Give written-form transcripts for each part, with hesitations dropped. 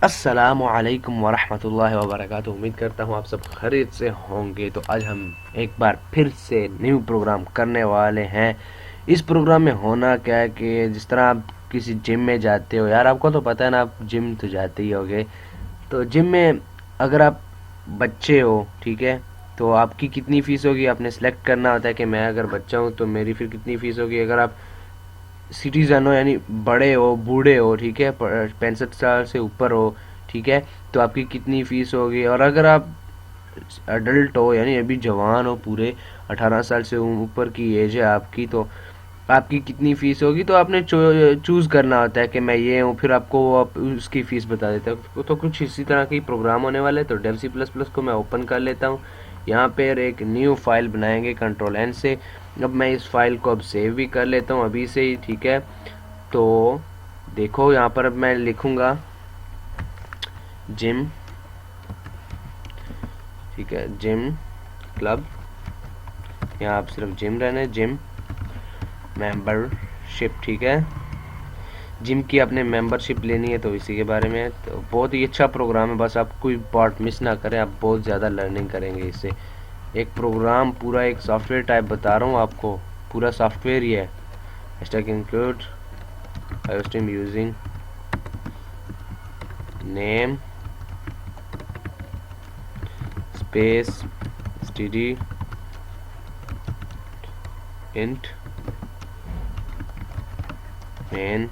अस्सलामुअलैकुम वरहमतुल्लाहि वबरकातुहू। उम्मीद करता हूँ आप सब खैरियत से होंगे। तो आज हम एक बार फिर से न्यू प्रोग्राम करने वाले हैं। इस प्रोग्राम में होना क्या है कि जिस तरह आप किसी जिम में जाते हो, यार आपको तो पता है ना, आप जिम तो जाते ही होगे। तो जिम में अगर आप बच्चे हो, ठीक है, तो आपकी कितनी फ़ीस होगी आपने सेलेक्ट करना होता है कि मैं अगर बच्चा हूँ तो मेरी फिर कितनी फ़ीस होगी। अगर आप सिटीज़न हो यानी बड़े हो, बूढ़े हो, ठीक है, 65 साल से ऊपर हो, ठीक है, तो आपकी कितनी फ़ीस होगी। और अगर आप अडल्ट हो यानी अभी जवान हो, पूरे 18 साल से ऊपर की एज है आपकी, तो आपकी कितनी फ़ीस होगी। तो आपने चूज़ करना होता है कि मैं ये हूँ, फिर आपको वो आप उसकी फ़ीस बता देता है। तो कुछ इसी तरह की प्रोग्राम होने वाले। तो डेव सी प्लस प्लस को मैं ओपन कर लेता हूँ। यहाँ पर एक न्यू फाइल बनाएंगे कंट्रोल एन से। अब मैं इस फाइल को अब सेव भी कर लेता हूँ अभी से ही, ठीक है। तो देखो यहाँ पर अब मैं लिखूँगा जिम, ठीक है, जिम क्लब। यहाँ आप सिर्फ जिम रहना है, जिम मेंबरशिप, ठीक है। जिम की आपने मेंबरशिप लेनी है तो इसी के बारे में है। तो बहुत ही अच्छा प्रोग्राम है, बस आप कोई पार्ट मिस ना करें, आप बहुत ज़्यादा लर्निंग करेंगे इससे। एक प्रोग्राम पूरा एक सॉफ्टवेयर टाइप बता रहा हूँ आपको, पूरा सॉफ्टवेयर ही है। Stack include iostream using name space std int main,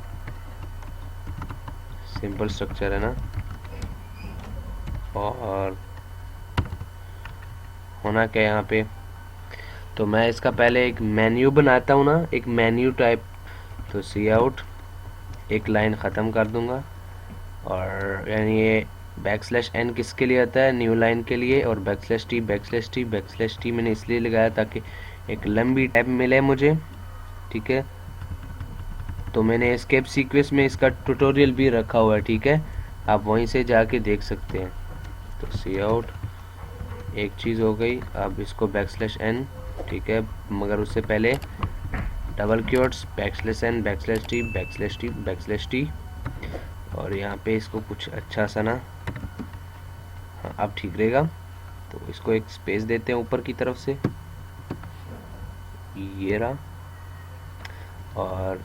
simple structure है ना। और होना क्या यहाँ पे, तो मैं इसका पहले एक मेन्यू बनाता हूँ ना, एक मेन्यू टाइप। तो सी आउट एक लाइन ख़त्म कर दूंगा। और यानी ये \n किसके लिए आता है, न्यू लाइन के लिए। और \t मैंने इसलिए लगाया ताकि एक लंबी टैब मिले मुझे, ठीक है। तो मैंने एस्केप सीक्वेंस में इसका ट्यूटोरियल भी रखा हुआ है, ठीक है, आप वहीं से जाके देख सकते हैं। तो सी आउट एक चीज़ हो गई। अब इसको \n, ठीक है, मगर उससे पहले डबल क्योट्स \n \t और यहाँ पे इसको कुछ अच्छा सा ना, हाँ अब ठीक रहेगा। तो इसको एक स्पेस देते हैं ऊपर की तरफ से, ये रहा। और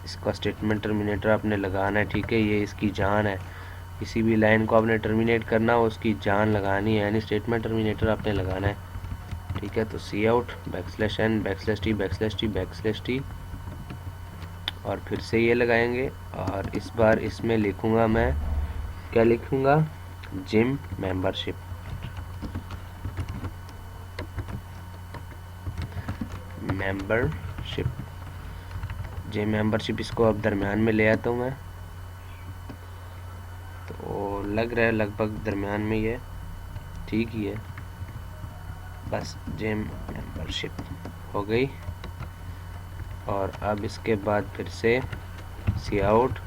इसका स्टेटमेंट टर्मिनेटर आपने लगाना है, ठीक है, ये इसकी जान है। किसी भी लाइन को आपने टर्मिनेट करना हो उसकी जान लगानी है, यानी स्टेटमेंट टर्मिनेटर आपने लगाना है, ठीक है। तो सी आउट \n \t और फिर से ये लगाएंगे। और इस बार इसमें लिखूंगा मैं, क्या लिखूंगा, जिम मेंबरशिप। जिम मेंबरशिप इसको अब दरमियान में ले आता हूँ मैं। तो लग रहा है लगभग दरमियान में ही है, ठीक ही है। बस जिम मेंबरशिप हो गई। और अब इसके बाद फिर से सी आउट,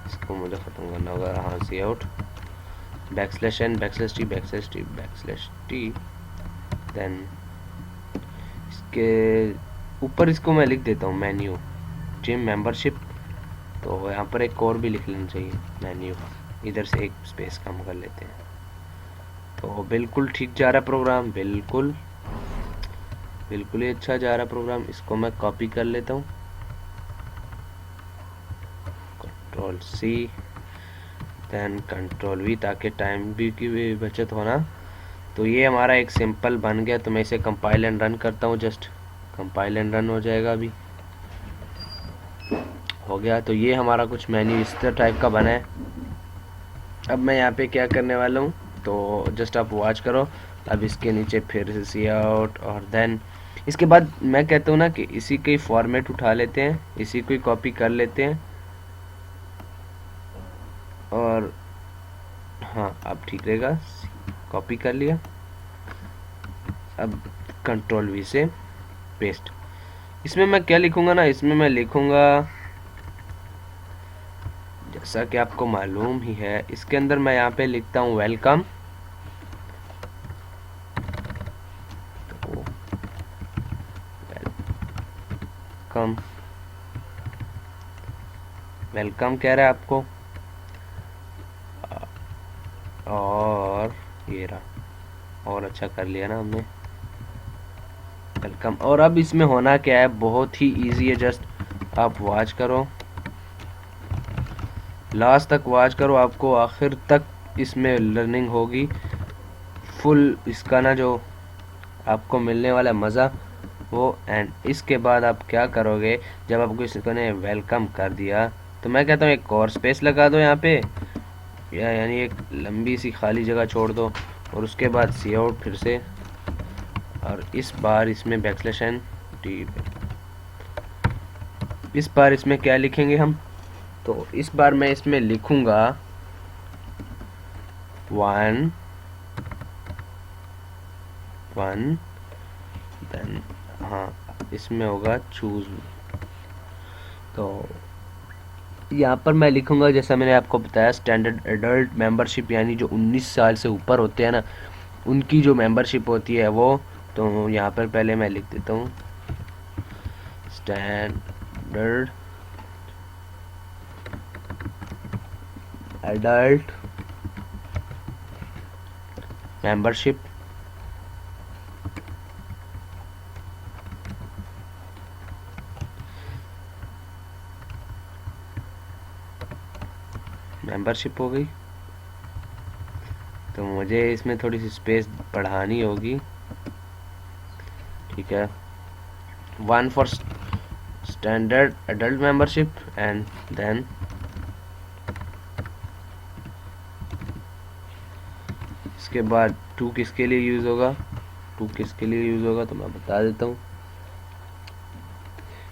इसको मुझे ख़त्म करना होगा, हाँ, सी आउट \n \t देन इसके ऊपर इसको मैं लिख देता हूँ मेन्यू जिम मेंबरशिप। तो यहाँ पर एक और भी लिख लेना चाहिए मेन्यू, इधर से एक स्पेस कम कर लेते हैं। तो बिल्कुल ठीक जा रहा है प्रोग्राम, बिल्कुल ही अच्छा जा रहा प्रोग्राम। इसको मैं कॉपी कर लेता हूँ, Ctrl+C देन Ctrl+V, ताकि टाइम भी की भी बचत होना। तो ये हमारा एक सिंपल बन गया। तो मैं इसे कंपाइल एंड रन करता हूँ, जस्ट कंपाइल एंड रन हो जाएगा, अभी हो गया। तो ये हमारा कुछ मेन्यू इस तरह टाइप का बना है। अब मैं यहाँ पे क्या करने वाला हूँ, तो जस्ट आप वॉच करो। अब इसके नीचे फिर से सी आउट और देन इसके बाद मैं कहता हूँ ना कि इसी के फॉर्मेट उठा लेते हैं, इसी को कॉपी कर लेते हैं। और हाँ अब ठीक रहेगा, कॉपी कर लिया। अब Ctrl+V से पेस्ट। इसमें मैं क्या लिखूंगा ना, इसमें मैं लिखूंगा, जैसा कि आपको मालूम ही है, इसके अंदर मैं यहाँ पे लिखता हूँ वेलकम। तो वेलकम कह रहा है आपको, ये रहा, और अच्छा कर लिया ना हमने, वेलकम। और अब इसमें होना क्या है, बहुत ही इजी है, जस्ट आप वॉच करो, लास्ट तक वॉच करो, आपको आखिर तक इसमें लर्निंग होगी फुल, इसका ना जो आपको मिलने वाला मज़ा वो। एंड इसके बाद आप क्या करोगे, जब आपको इसको ने वेलकम कर दिया तो मैं कहता हूँ एक और स्पेस लगा दो यहाँ पे, या यानी एक लंबी सी खाली जगह छोड़ दो, और उसके बाद सी आउट फिर से, और इस बार इसमें बैकस्लैश एन टी, इस बार इसमें क्या लिखेंगे हम, तो इस बार मैं इसमें लिखूंगा 1 1, देन हाँ इसमें होगा चूज। तो यहाँ पर मैं लिखूंगा, जैसा मैंने आपको बताया, स्टैंडर्ड एडल्ट मेंबरशिप, यानी जो 19 साल से ऊपर होते हैं ना, उनकी जो मेंबरशिप होती है वो। तो यहाँ पर पहले मैं लिख देता हूँ स्टैंडर्ड एडल्ट मेंबरशिप, मेंबरशिप हो गई। तो मुझे इसमें थोड़ी सी स्पेस बढ़ानी होगी, ठीक है। 1 for standard adult membership, and then इसके बाद 2 किसके लिए यूज़ होगा, 2 किसके लिए यूज़ होगा तो मैं बता देता हूँ,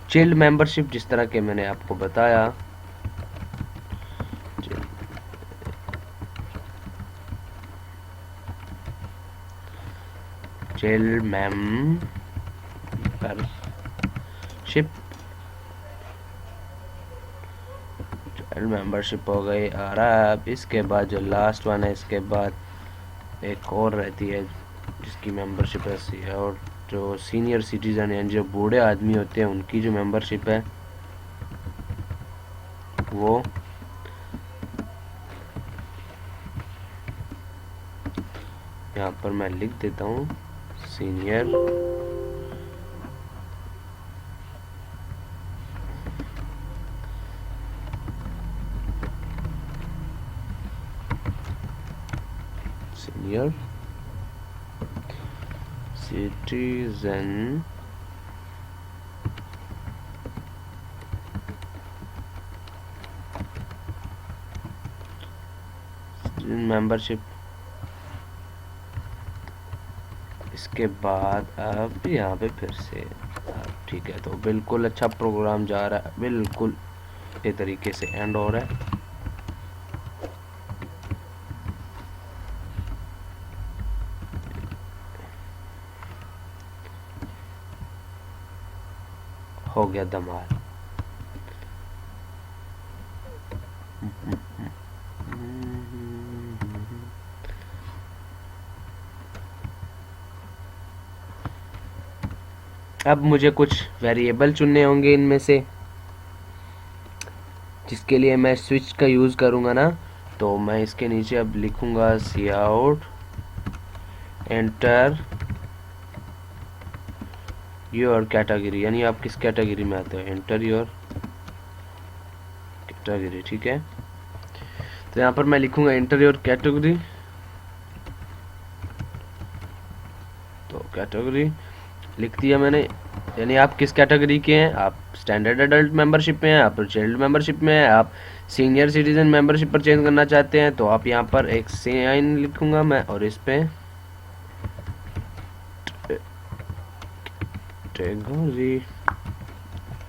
चिल्ड मेंबरशिप, जिस तरह के मैंने आपको बताया, चिल्ड मेंबरशिप, मेंबरशिप हो गई। और अब इसके बाद जो लास्ट वन है, इसके बाद एक और रहती है जिसकी मेंबरशिप है, और जो सीनियर सिटीजन यानी जो बूढ़े आदमी होते हैं उनकी जो मेंबरशिप है वो यहाँ पर मैं लिख देता हूँ सीनियर सिटीजन मेंबरशिप। इसके बाद अब यहाँ पे फिर से, ठीक है, तो बिल्कुल अच्छा प्रोग्राम जा रहा है, बिल्कुल ये तरीके से एंड हो रहा है। हो गया धमाल। अब मुझे कुछ वेरिएबल चुनने होंगे इनमें से, जिसके लिए मैं स्विच का यूज़ करूँगा ना। तो मैं इसके नीचे अब लिखूँगा सी आउट एंटर योर कैटेगरी, यानी आप किस कैटेगरी में आते हो, एंटर योर कैटेगरी, ठीक है। तो यहाँ पर मैं लिखूँगा एंटर योर कैटेगरी, तो कैटेगरी लिख दिया मैंने, यानी आप किस कैटेगरी के हैं, आप स्टैंडर्ड एडल्ट मेंबरशिप में हैं, आप चाइल्ड मेंबरशिप में हैं, आप सीनियर सिटीजन मेंबरशिप पर चेंज करना चाहते हैं, तो आप यहाँ पर एक साइन लिखूंगा मैं, और इस पे कैटेगरी,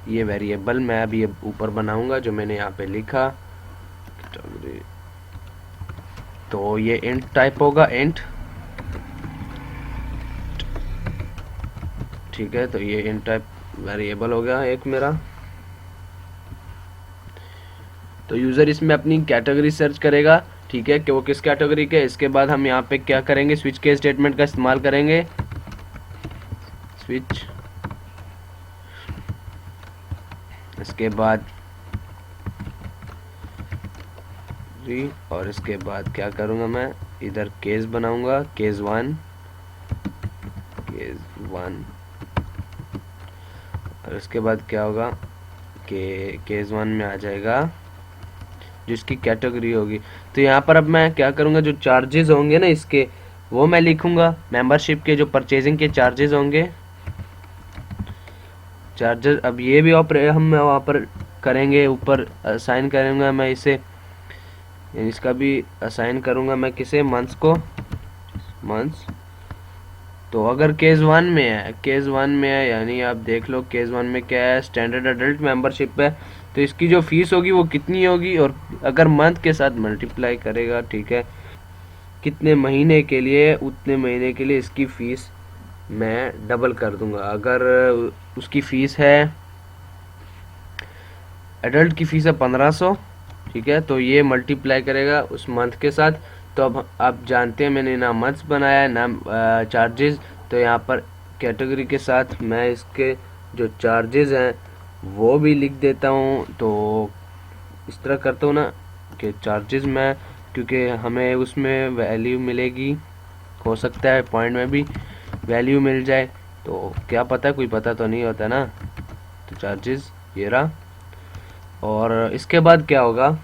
ये वेरिएबल मैं अभी ऊपर बनाऊंगा जो मैंने यहाँ पे लिखा कैटेगरी, तो ये इंट टाइप होगा, इंट, ठीक है। तो ये इंट टाइप वेरिएबल हो गया एक मेरा। तो यूज़र इसमें अपनी कैटेगरी सर्च करेगा, ठीक है, कि वो किस कैटेगरी के। इसके बाद हम यहाँ पे क्या करेंगे, स्विच केस स्टेटमेंट का इस्तेमाल करेंगे, स्विच, इसके बाद और इसके बाद क्या करूँगा मैं, इधर केस बनाऊंगा, केस वन, और इसके बाद क्या होगा कि केस वन में आ जाएगा जिसकी कैटेगरी होगी। तो यहाँ पर अब मैं क्या करूँगा, जो चार्जेस होंगे ना इसके, वो मैं लिखूंगा। मेंबरशिप के जो परचेजिंग के चार्जेस होंगे, चार्जेस, अब ये भी हम वहाँ पर करेंगे, ऊपर असाइन करेंगे मैं इसे, इसका भी असाइन करूँगा मैं किसे, मंथ्स को, मंथ्स। तो अगर केस वन में है, केस वन में है यानी आप देख लो केस वन में क्या है, स्टैंडर्ड अडल्ट मेंबरशिप है, तो इसकी जो फीस होगी वो कितनी होगी, और अगर मंथ के साथ मल्टीप्लाई करेगा, ठीक है, कितने महीने के लिए, उतने महीने के लिए इसकी फ़ीस मैं डबल कर दूंगा। अगर उसकी फ़ीस है, एडल्ट की फ़ीस है 1500, ठीक है, तो ये मल्टीप्लाई करेगा उस मंथ के साथ। तो अब आप जानते हैं मैंने ना मंथ्स बनाया है ना चार्जेस, तो यहाँ पर कैटेगरी के साथ मैं इसके जो चार्जेस हैं वो भी लिख देता हूँ। तो इस तरह करता हूँ ना कि चार्जेस मैं, क्योंकि हमें उसमें वैल्यू मिलेगी, हो सकता है पॉइंट में भी वैल्यू मिल जाए, तो क्या पता, कोई पता तो नहीं होता ना। तो चार्जेस ये रहा, और इसके बाद क्या होगा,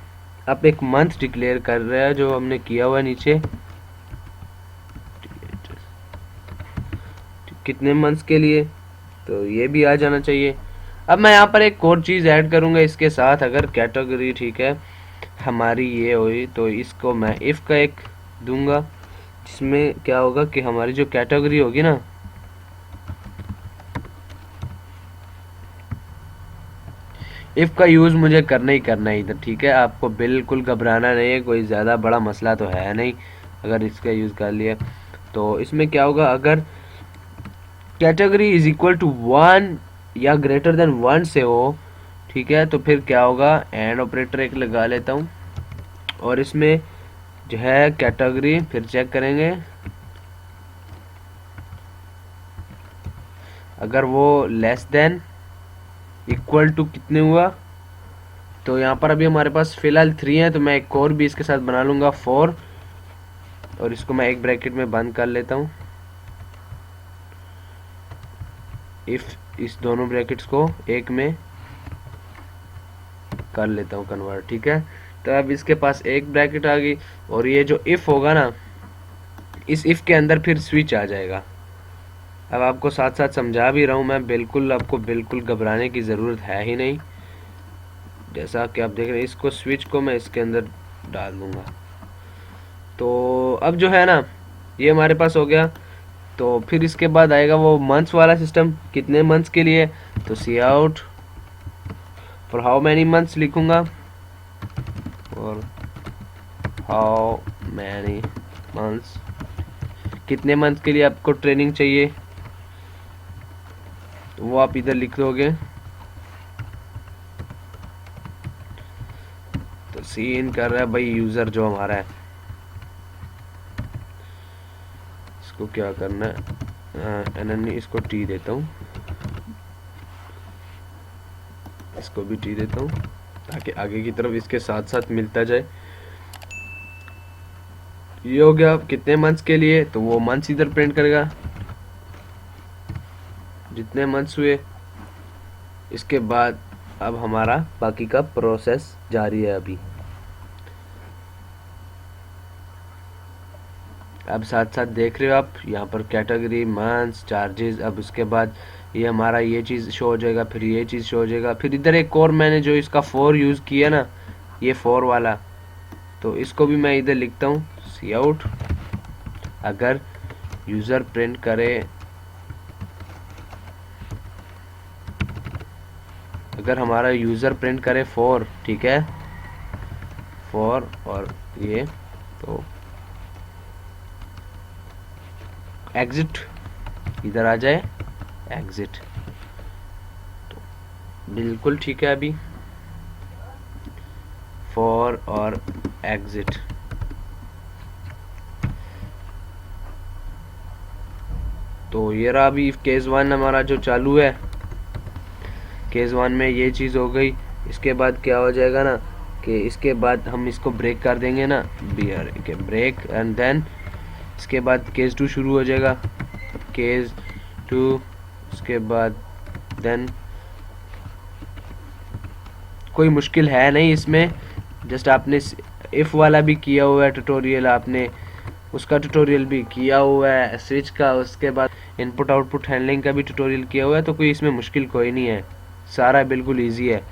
आप एक मंथ डिक्लेयर कर रहे हैं जो हमने किया हुआ है नीचे, कितने मंथ्स के लिए, तो ये भी आ जाना चाहिए। अब मैं यहाँ पर एक और चीज़ ऐड करूँगा इसके साथ, अगर कैटेगरी, ठीक है, हमारी ये हुई, तो इसको मैं इफ़ का एक दूंगा, जिसमें क्या होगा कि हमारी जो कैटेगरी होगी ना, इफ़ का यूज़ मुझे करना ही करना है इधर, ठीक है, आपको बिल्कुल घबराना नहीं है, कोई ज़्यादा बड़ा मसला तो है नहीं अगर इसका यूज़ कर लिया। तो इसमें क्या होगा, अगर कैटेगरी इज इक्वल टू 1 या ग्रेटर देन 1 से हो, ठीक है, तो फिर क्या होगा, एंड ऑपरेटर एक लगा लेता हूँ, और इसमें जो है कैटेगरी फिर चेक करेंगे, अगर वो लेस देन इक्वल टू कितने हुआ, तो यहाँ पर अभी हमारे पास फिलहाल 3 है, तो मैं एक और भी इसके साथ बना लूँगा 4, और इसको मैं एक ब्रैकेट में बंद कर लेता हूँ। इफ इस दोनों ब्रैकेट्स को एक में कर लेता हूँ कन्वर्ट, ठीक है। तो अब इसके पास एक ब्रैकेट आ गई, और ये जो इफ होगा ना, इस इफ के अंदर फिर स्विच आ जाएगा। अब आपको साथ साथ समझा भी रहा हूँ मैं, बिल्कुल आपको बिल्कुल घबराने की ज़रूरत है ही नहीं। जैसा कि आप देख रहे हैं, इसको स्विच को मैं इसके अंदर डाल दूंगा। तो अब जो है ना, ये हमारे पास हो गया। तो फिर इसके बाद आएगा वो मंथ्स वाला सिस्टम, कितने मंथ्स के लिए, तो see out for how many months लिखूंगा, और हाउ मैनी मंथ्स, कितने मंथ के लिए आपको ट्रेनिंग चाहिए, तो वो आप इधर लिख दोगे। तो सी इन कर रहा है भाई यूज़र जो हमारा है, इसको क्या करना है, एननी इसको टी देता हूँ, इसको भी टी देता हूँ, ताकि आगे की तरफ इसके साथ साथ मिलता जाए। ये हो गया कितने मंथ्स के लिए, तो वो मंथ्स इधर प्रिंट करेगा, जितने मंथ्स हुए। इसके बाद अब हमारा बाकी का प्रोसेस जारी है। अभी अब साथ साथ देख रहे हो आप यहाँ पर कैटेगरी, मंथ्स, चार्जेस। अब उसके बाद ये हमारा ये चीज़ शो हो जाएगा, फिर ये चीज़ शो हो जाएगा, फिर इधर एक और मैंने जो इसका 4 यूज़ किया ना, ये 4 वाला, तो इसको भी मैं इधर लिखता हूँ सी आउट। अगर यूज़र प्रिंट करे, अगर हमारा यूज़र प्रिंट करे 4, ठीक है, 4 और ये, तो एग्जिट इधर आ जाए, एग्जिट, तो बिल्कुल ठीक है। अभी 4 और एग्जिट, तो ये रहा अभी केस 1 हमारा जो चालू है। केस 1 में ये चीज़ हो गई। इसके बाद क्या हो जाएगा ना, कि इसके बाद हम इसको ब्रेक कर देंगे ना, बियर के ब्रेक, एंड देन इसके बाद केस 2 शुरू हो जाएगा, केस 2, उसके बाद देन कोई मुश्किल है नहीं इसमें, जस्ट आपने इफ़ वाला भी किया हुआ है ट्यूटोरियल, आपने उसका ट्यूटोरियल भी किया हुआ है स्विच का, उसके बाद इनपुट आउटपुट हैंडलिंग का भी ट्यूटोरियल किया हुआ है, तो कोई इसमें मुश्किल कोई नहीं है, सारा बिल्कुल इजी है।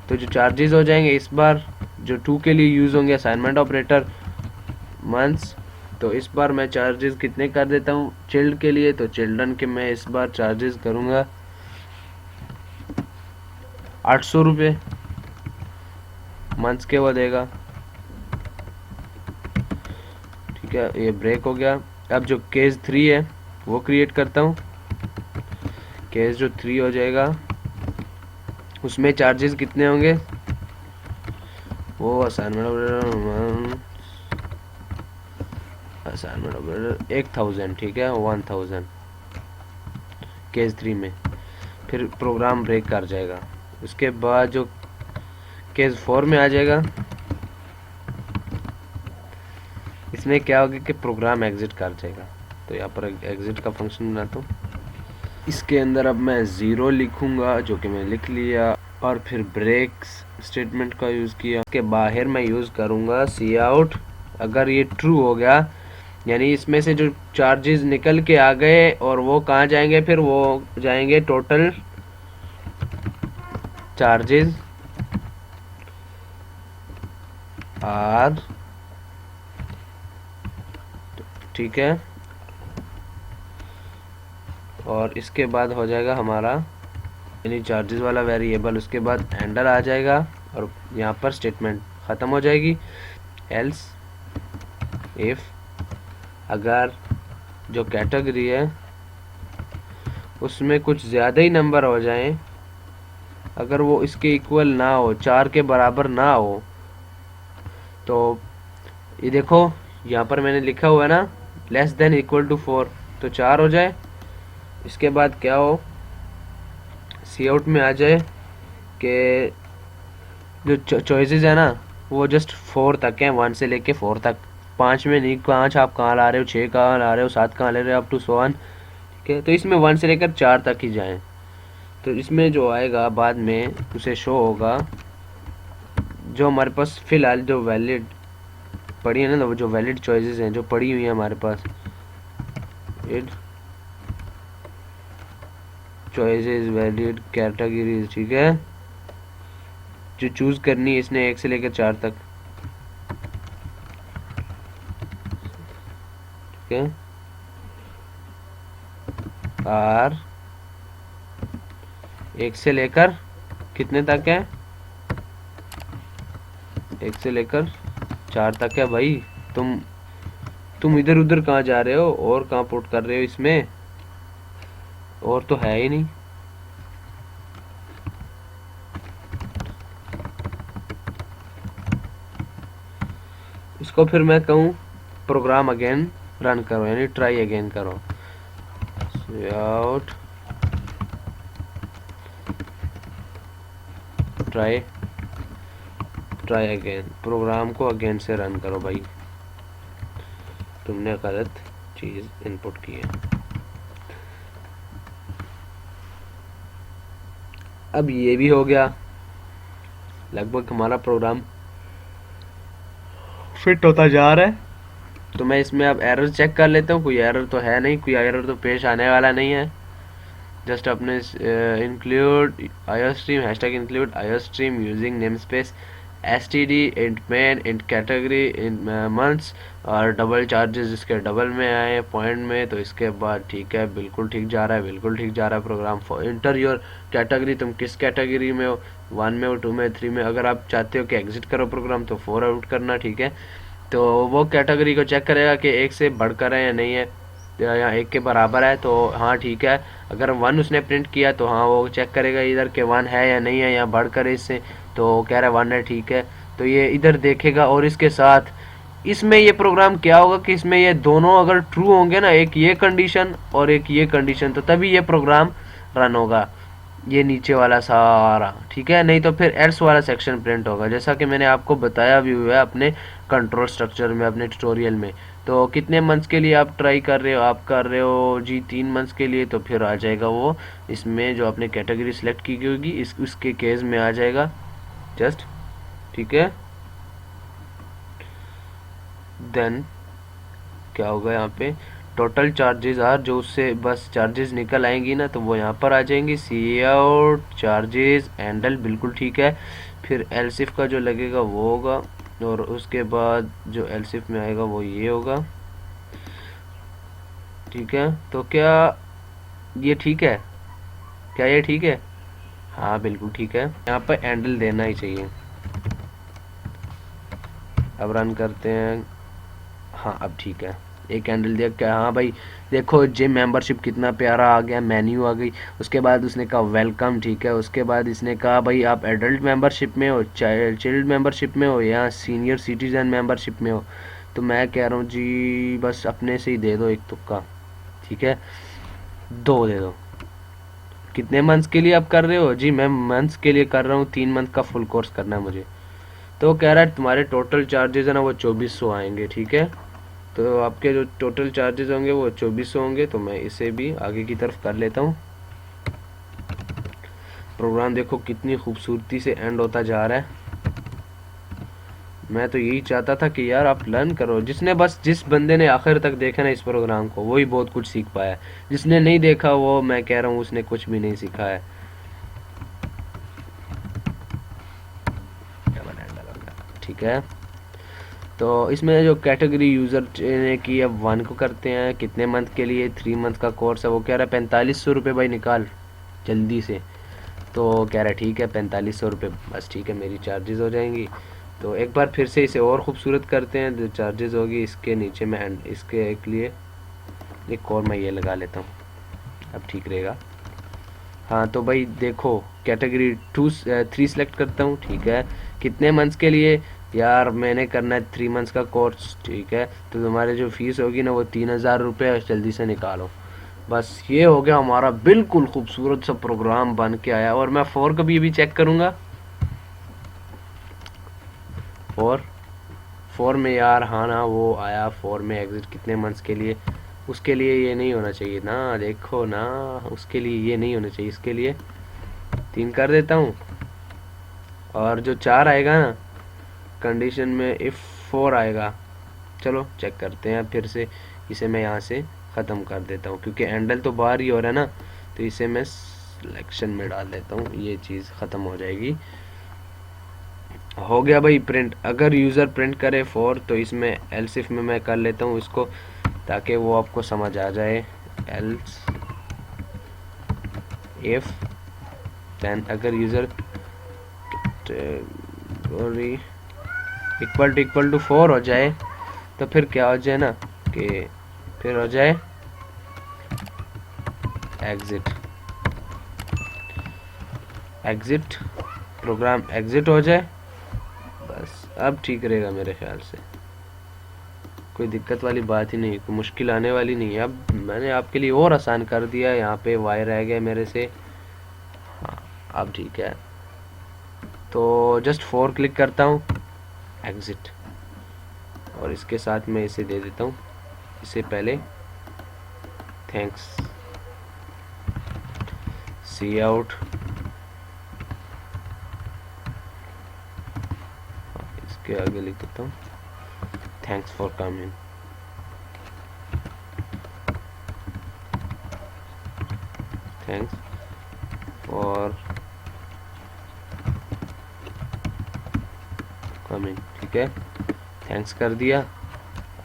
तो जो चार्जेस हो जाएंगे इस बार, जो 2 के लिए यूज़ होंगे असाइनमेंट ऑपरेटर मंथ्स, तो इस बार मैं चार्जेस कितने कर देता हूँ चिल्ड के लिए, तो चिल्ड्रन के मैं इस बार चार्जेस करूँगा 800 रुपये मंथ्स के वो देगा, ठीक है। ये ब्रेक हो गया। अब जो केस 3 है वो क्रिएट करता हूँ, केस जो 3 हो जाएगा उसमें चार्जेस कितने होंगे, वो असाइनमेंट ऑपरेटर 1000, ठीक है, 1000 केस 3 में, फिर प्रोग्राम ब्रेक कर जाएगा। उसके बाद जो केस 4 में आ जाएगा, इसमें क्या होगा कि प्रोग्राम एग्जिट कर जाएगा, तो यहाँ पर एग्जिट का फंक्शन बनाता हूँ। इसके अंदर अब मैं 0 लिखूंगा, जो कि मैं लिख लिया, और फिर ब्रेक स्टेटमेंट का यूज़ किया। के बाहर मैं यूज़ करूँगा सी आउट। अगर ये ट्रू हो गया, यानी इसमें से जो चार्जेस निकल के आ गए, और वो कहाँ जाएंगे, फिर वो जाएंगे टोटल चार्जेस आर, ठीक है, और इसके बाद हो जाएगा हमारा यानी चार्जेस वाला वेरिएबल, उसके बाद हैंडल आ जाएगा, और यहाँ पर स्टेटमेंट ख़त्म हो जाएगी। एल्स इफ़ अगर जो कैटेगरी है उसमें कुछ ज़्यादा ही नंबर हो जाएं, अगर वो इसके इक्वल ना हो, 4 के बराबर ना हो, तो ये देखो यहाँ पर मैंने लिखा हुआ है ना, लेस देन इक्वल टू 4, तो 4 हो जाए। इसके बाद क्या हो, सी आउट में आ जाए कि जो चॉइसेस है ना वो जस्ट 4 तक हैं, 1 से लेके 4 तक, 5 में नहीं, 5 आप कहाँ ला रहे हो, 6 कहाँ ला रहे हो, 7 कहाँ ले रहे हो, अप टू 1, ठीक है। तो इसमें 1 से लेकर 4 तक ही जाएं। तो इसमें जो आएगा बाद में उसे शो होगा जो हमारे पास फ़िलहाल जो वैलिड पड़ी है ना, जो वैलिड चॉइसेस हैं जो पड़ी हुई है हमारे पास, चॉइसेस वैलिड कैटेगरीज, ठीक है, जो चूज़ करनी है इसने 1 से लेकर 4 तक, ठीक है। आर 1 से लेकर कितने तक है, 1 से लेकर 4 तक है। भाई तुम इधर उधर कहाँ जा रहे हो, और कहाँ पुट कर रहे हो, इसमें और तो है ही नहीं। इसको फिर मैं कहूँ प्रोग्राम अगेन रन करो, यानी ट्राई अगेन करो, आउट ट्राई अगेन, प्रोग्राम को अगेन से रन करो। भाई तुमने गलत चीज़ इनपुट की है। अब ये भी हो गया, लगभग हमारा प्रोग्राम फिट होता जा रहा है। तो मैं इसमें अब एरर चेक कर लेता हूँ, कोई एरर तो है नहीं, कोई एरर तो पेश आने वाला नहीं है। जस्ट अपने include iostream hashtag include iostream using name space std int main int category int months और डबल चार्जेस इसके डबल में आए पॉइंट में, तो इसके बाद ठीक है, बिल्कुल ठीक जा रहा है, बिल्कुल ठीक जा रहा है प्रोग्राम। इंटर योर कैटेगरी, तुम किस कैटेगरी में हो, 1 में हो, 2 में, 3 में। अगर आप चाहते हो कि एग्जिट करो प्रोग्राम तो 4 आउट करना, ठीक है। तो वो कैटेगरी को चेक करेगा कि 1 से बढ़कर है या नहीं है, या 1 के बराबर है, तो हाँ ठीक है। अगर 1 उसने प्रिंट किया तो हाँ वो चेक करेगा इधर के 1 है या नहीं है, या बढ़कर इससे, तो कह रहा है 1 है, ठीक है, तो ये इधर देखेगा। और इसके साथ इसमें ये प्रोग्राम क्या होगा कि इसमें ये दोनों अगर ट्रू होंगे ना, एक ये कंडीशन और एक ये कंडीशन, तो तभी ये प्रोग्राम रन होगा। ये नीचे वाला सारा, ठीक है, नहीं तो फिर एल्स वाला सेक्शन प्रिंट होगा, जैसा कि मैंने आपको बताया भी हुआ है अपने कंट्रोल स्ट्रक्चर में, अपने ट्यूटोरियल में। तो कितने मंथ्स के लिए आप ट्राई कर रहे हो? आप कर रहे हो जी 3 मंथ्स के लिए, तो फिर आ जाएगा वो इसमें जो आपने कैटेगरी सिलेक्ट की होगी इस उसके केस में आ जाएगा जस्ट, ठीक है। देन क्या होगा यहाँ पे, टोटल चार्जेस आर, जो उससे बस चार्जेस निकल आएंगी ना तो वो यहाँ पर आ जाएंगी, सी आउट चार्जेस हैंडल, बिल्कुल ठीक है। फिर एलसिफ का जो लगेगा वो होगा, और उसके बाद जो एलसिफ में आएगा वो ये होगा, ठीक है। तो क्या ये ठीक है? क्या ये ठीक है? हाँ बिल्कुल ठीक है, यहाँ पर हैंडल देना ही चाहिए। अब रन करते हैं, हाँ अब ठीक है, एक कैंडल दिया क्या, हाँ भाई देखो जिम मेंबरशिप कितना प्यारा आ गया, मेन्यू आ गई। उसके बाद उसने कहा वेलकम, ठीक है। उसके बाद इसने कहा भाई आप एडल्ट मेंबरशिप में हो, चाइल्ड मेंबरशिप में हो, या सीनियर सिटीजन मेंबरशिप में हो। तो मैं कह रहा हूँ जी बस अपने से ही दे दो एक तुक्का, ठीक है, 2 दे दो। कितने मंथ्स के लिए आप कर रहे हो? जी मैं मंथ्स के लिए कर रहा हूँ, 3 मंथ का फुल कोर्स करना है मुझे। तो कह रहा है तुम्हारे टोटल चार्जेस है ना वो 2400 आएंगे, ठीक है। तो आपके जो टोटल चार्जेस होंगे वो 2400 होंगे। तो मैं इसे भी आगे की तरफ कर लेता हूँ। प्रोग्राम देखो कितनी खूबसूरती से एंड होता जा रहा है। मैं तो यही चाहता था कि यार आप लर्न करो, जिस बंदे ने आखिर तक देखा ना इस प्रोग्राम को वही बहुत कुछ सीख पाया, जिसने नहीं देखा वो मैं कह रहा हूँ उसने कुछ भी नहीं सीखा है। ठीक है, तो इसमें जो कैटेगरी यूज़र ने की अब 1 को करते हैं। कितने मंथ के लिए? 3 मंथ का कोर्स है। वो कह रहा है 4500 रुपये भाई निकाल जल्दी से। तो कह रहा है ठीक है 4500 रुपये, बस ठीक है मेरी चार्जेस हो जाएंगी। तो एक बार फिर से इसे और ख़ूबसूरत करते हैं, जो चार्जेस होगी इसके नीचे में एंड इसके एक लिए एक और मैं ये लगा लेता हूँ, अब ठीक रहेगा। हाँ तो भाई देखो कैटेगरी 3 सेलेक्ट करता हूँ, ठीक है। कितने मंथ्स के लिए? यार मैंने करना है 3 मंथ्स का कोर्स, ठीक है। तो तुम्हारी जो फीस होगी ना वो 3000 रुपये, जल्दी से निकालो। बस ये हो गया हमारा बिल्कुल खूबसूरत सा प्रोग्राम बन के आया। और मैं 4 का भी चेक करूँगा। 4 4 में यार हाँ ना वो आया, 4 में एग्जिट कितने मंथ्स के लिए, उसके लिए ये नहीं होना चाहिए ना, देखो ना उसके लिए ये नहीं होना चाहिए, इसके लिए 3 कर देता हूँ। और जो 4 आएगा ना कंडीशन में, इफ़ 4 आएगा, चलो चेक करते हैं फिर से। इसे मैं यहाँ से ख़त्म कर देता हूँ क्योंकि हैंडल तो बाहर ही हो रहा है ना, तो इसे मैं सिलेक्शन में डाल देता हूँ, ये चीज़ ख़त्म हो जाएगी। हो गया भाई प्रिंट। अगर यूज़र प्रिंट करे 4 तो इसमें एल्सिफ में मैं कर लेता हूँ इसको, ताकि वो आपको समझ आ जाए। एल्स इफ देन अगर यूज़र इक्वल टू 4 हो जाए तो फिर क्या हो जाए ना कि फिर हो जाए एग्जिट प्रोग्राम एग्जिट हो जाए, बस अब ठीक रहेगा मेरे ख्याल से। कोई दिक्कत वाली बात ही नहीं, कोई मुश्किल आने वाली नहीं है। अब मैंने आपके लिए और आसान कर दिया। यहाँ पे वाई रह गए मेरे से, हाँ अब ठीक है। तो जस्ट 4 क्लिक करता हूँ, एग्जिट, और इसके साथ मैं इसे दे देता हूँ, इससे पहले थैंक्स, सी आउट, इसके आगे लिख देता हूँ thanks for coming. Thanks for coming, ठीक है, थैंक्स कर दिया।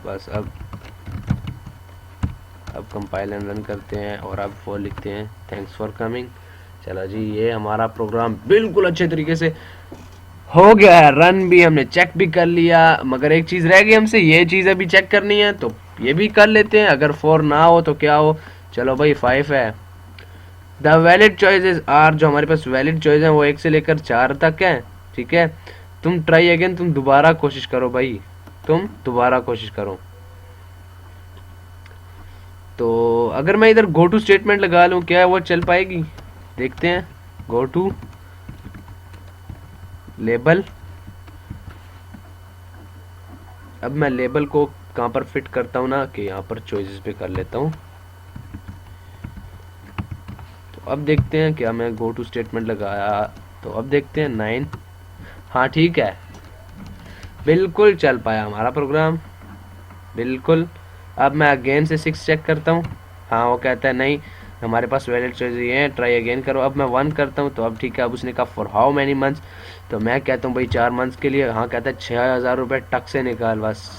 बस अब कंपाइल एंड रन करते हैं और अब 4 लिखते हैं थैंक्स फॉर कमिंग। चलो जी ये हमारा प्रोग्राम बिल्कुल अच्छे तरीके से हो गया है, रन भी हमने चेक भी कर लिया। मगर एक चीज़ रह गई हमसे, ये चीज़ अभी चेक करनी है, तो ये भी कर लेते हैं। अगर 4 ना हो तो क्या हो, चलो भाई 5 है। द वैलिड चॉइसेस आर, जो हमारे पास वैलिड चॉइस है वो 1 से लेकर 4 तक है, ठीक है। तुम ट्राई अगेन, तुम दोबारा कोशिश करो भाई, तुम दोबारा कोशिश करो। तो अगर मैं इधर गो टू स्टेटमेंट लगा लूँ क्या वो चल पाएगी? देखते हैं। Go to label. अब मैं लेबल को कहाँ पर फिट करता हूँ ना, कि यहाँ पर चॉइसेस पे कर लेता हूँ। तो अब देखते हैं, क्या मैं गो टू स्टेटमेंट लगाया, तो अब देखते हैं 9। हाँ ठीक है, बिल्कुल चल पाया हमारा प्रोग्राम, बिल्कुल। अब मैं अगेन से 6 चेक करता हूँ। हाँ वो कहता है नहीं, हमारे पास वैलिड चॉइस ये है, ट्राई अगेन करो। अब मैं 1 करता हूँ, तो अब ठीक है। अब उसने कहा फॉर हाउ मैनी मंथ्स, तो मैं कहता हूँ भाई 4 मंथ्स के लिए। हाँ कहता है 6,000 रुपये टक से निकाल बस।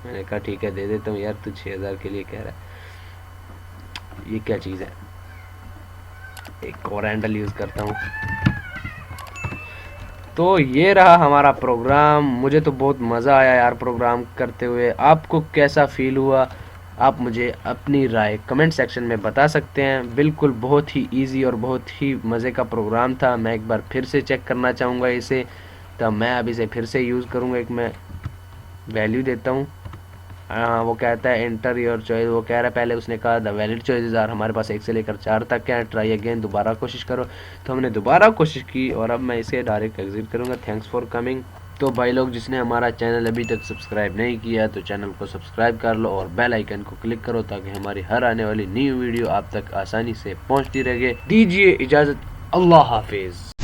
मैंने कहा ठीक है दे देता हूँ यार, तू 6,000 के लिए कह रहा है, ये क्या चीज़ है। एक और हैंडल यूज़ करता हूँ। तो ये रहा हमारा प्रोग्राम। मुझे तो बहुत मज़ा आया यार प्रोग्राम करते हुए। आपको कैसा फील हुआ, आप मुझे अपनी राय कमेंट सेक्शन में बता सकते हैं। बिल्कुल बहुत ही इजी और बहुत ही मज़े का प्रोग्राम था। मैं एक बार फिर से चेक करना चाहूँगा इसे, तो मैं अब इसे फिर से यूज़ करूँगा। एक मैं वैल्यू देता हूँ। हाँ वो कहता है एंटर योर चॉइस। वो कह रहा है, पहले उसने कहा द वैलिड चॉइसेस आर, हमारे पास 1 से लेकर 4 तक है, ट्राई अगेन, दोबारा कोशिश करो। तो हमने दोबारा कोशिश की और अब मैं इसे डायरेक्ट एग्जिट करूँगा। Thanks for coming. तो भाई लोग, जिसने हमारा चैनल अभी तक सब्सक्राइब नहीं किया तो चैनल को सब्सक्राइब कर लो और बेल आइकन को क्लिक करो, ताकि हमारी हर आने वाली न्यू वीडियो आप तक आसानी से पहुँचती रहे। दीजिए इजाज़त, अल्लाह हाफिज़।